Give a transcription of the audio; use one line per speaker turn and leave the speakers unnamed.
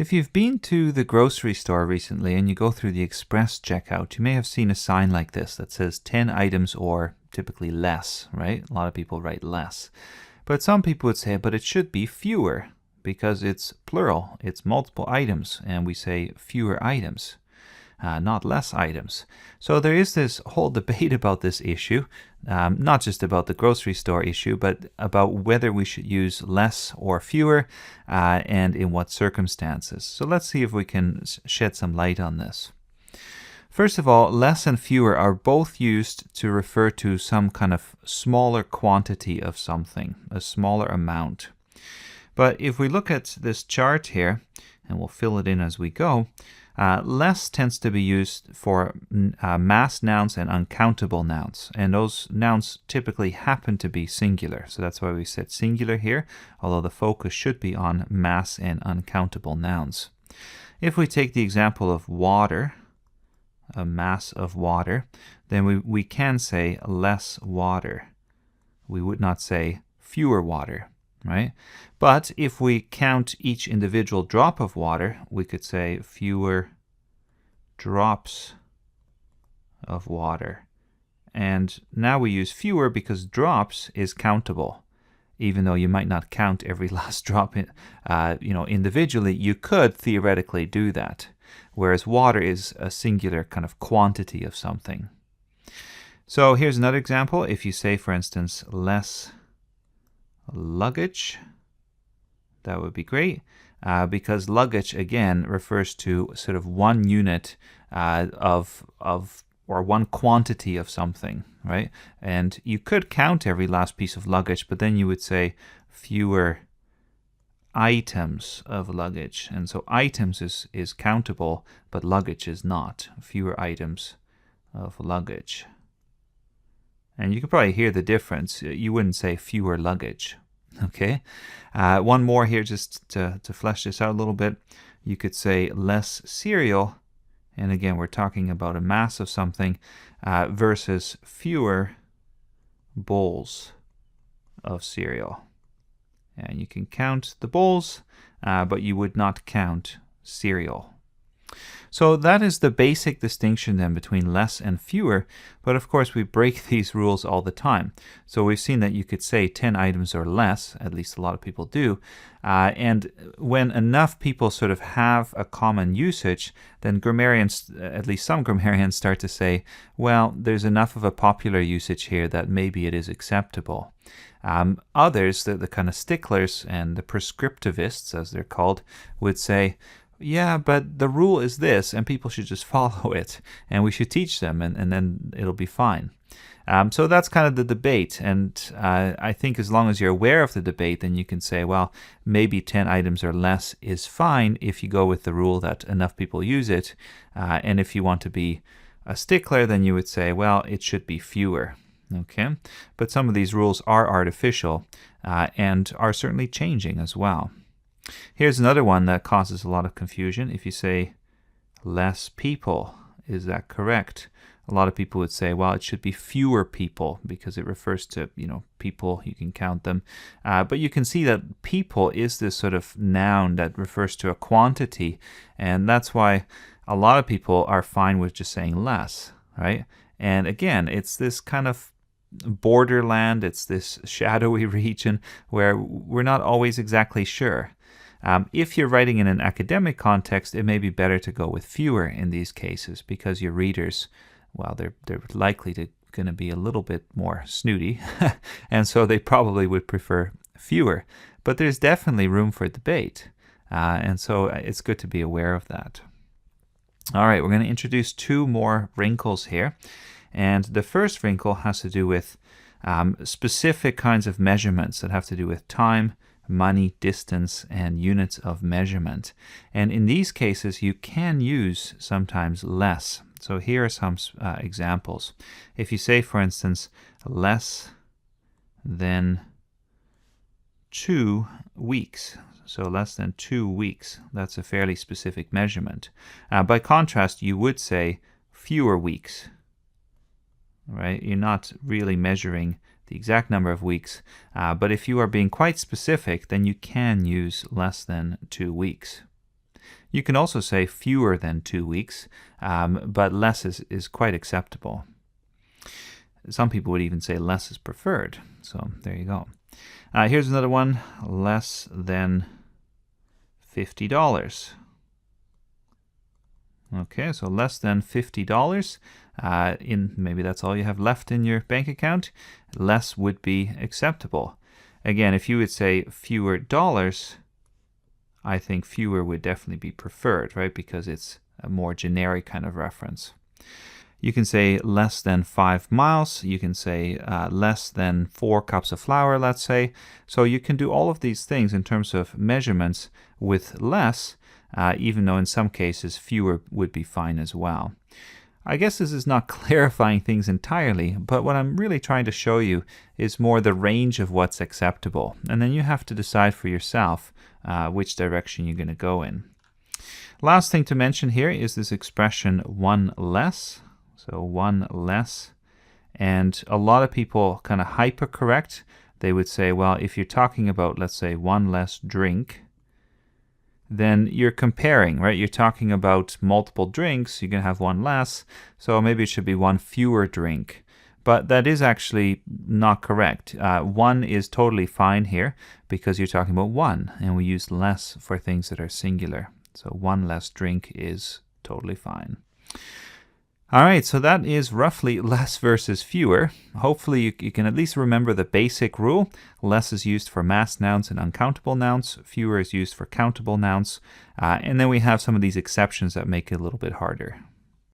If you've been to the grocery store recently and you go through the express checkout, you may have seen a sign like this that says 10 items or typically less, right? A lot of people write less. But some people would say, but it should be fewer because it's plural, it's multiple items, and we say fewer items. Not less items. So there is this whole debate about this issue, not just about the grocery store issue, but about whether we should use less or fewer, and in what circumstances. So let's see if we can shed some light on this. First of all, less and fewer are both used to refer to some kind of smaller quantity of something, a smaller amount. But if we look at this chart here, and we'll fill it in as we go, less tends to be used for mass nouns and uncountable nouns, and those nouns typically happen to be singular, so that's why we said singular here, although the focus should be on mass and uncountable nouns. If we take the example of water, a mass of water, then we can say less water. We would not say fewer water, right? But if we count each individual drop of water, we could say fewer drops of water. And now we use fewer because drops is countable. Even though you might not count every last drop individually, you could theoretically do that. Whereas water is a singular kind of quantity of something. So here's another example. If you say, for instance, less luggage, that would be great, because luggage again refers to sort of one unit of or one quantity of something, right? And you could count every last piece of luggage, but then you would say fewer items of luggage. And so items is countable, but luggage is not. Fewer items of luggage. And you can probably hear the difference. You wouldn't say fewer luggage. Okay, one more here just to flesh this out a little bit. You could say less cereal, and again we're talking about a mass of something, versus fewer bowls of cereal. And you can count the bowls, but you would not count cereal. So that is the basic distinction then between less and fewer, but of course we break these rules all the time. So we've seen that you could say 10 items or less, at least a lot of people do, and when enough people sort of have a common usage, then grammarians, at least some grammarians, start to say, well, there's enough of a popular usage here that maybe it is acceptable. Others, the kind of sticklers and the prescriptivists, as they're called, would say, yeah, but the rule is this, and people should just follow it, and we should teach them, and then it'll be fine. So that's kind of the debate, and I think as long as you're aware of the debate, then you can say, well, maybe 10 items or less is fine if you go with the rule that enough people use it, and if you want to be a stickler, then you would say, well, it should be fewer. Okay, but some of these rules are artificial and are certainly changing as well. Here's another one that causes a lot of confusion. If you say less people, is that correct? A lot of people would say, well, it should be fewer people because it refers to, people, you can count them. But you can see that people is this sort of noun that refers to a quantity. And that's why a lot of people are fine with just saying less, right? And again, it's this kind of borderland, it's this shadowy region where we're not always exactly sure. If you're writing in an academic context, it may be better to go with fewer in these cases because your readers, well, they're likely going to be a little bit more snooty, and so they probably would prefer fewer. But there's definitely room for debate, and so it's good to be aware of that. All right, we're going to introduce two more wrinkles here, and the first wrinkle has to do with specific kinds of measurements that have to do with time, money, distance, and units of measurement. And in these cases, you can use sometimes less. So here are some examples. If you say, for instance, less than 2 weeks, so less than 2 weeks, that's a fairly specific measurement. By contrast, you would say fewer weeks, right? You're not really measuring the exact number of weeks, but if you are being quite specific, then you can use less than 2 weeks. You can also say fewer than 2 weeks, but less is quite acceptable. Some people would even say less is preferred. So there you go. Here's another one, less than $50. Okay, so less than $50. Maybe that's all you have left in your bank account. Less would be acceptable. Again, if you would say fewer dollars, I think fewer would definitely be preferred, right? Because it's a more generic kind of reference. You can say less than 5 miles. You can say less than 4 cups of flour, let's say. So you can do all of these things in terms of measurements with less, even though in some cases fewer would be fine as well. I guess this is not clarifying things entirely, but what I'm really trying to show you is more the range of what's acceptable. And then you have to decide for yourself which direction you're going to go in. Last thing to mention here is this expression one less. So one less. And a lot of people kind of hypercorrect. They would say, well, if you're talking about, let's say, one less drink, then you're comparing, right? You're talking about multiple drinks, you're going to have one less, so maybe it should be one fewer drink. But that is actually not correct. One is totally fine here because you're talking about one, and we use less for things that are singular. So one less drink is totally fine. All right, so that is roughly less versus fewer. Hopefully you can at least remember the basic rule. Less is used for mass nouns and uncountable nouns. Fewer is used for countable nouns. And then we have some of these exceptions that make it a little bit harder.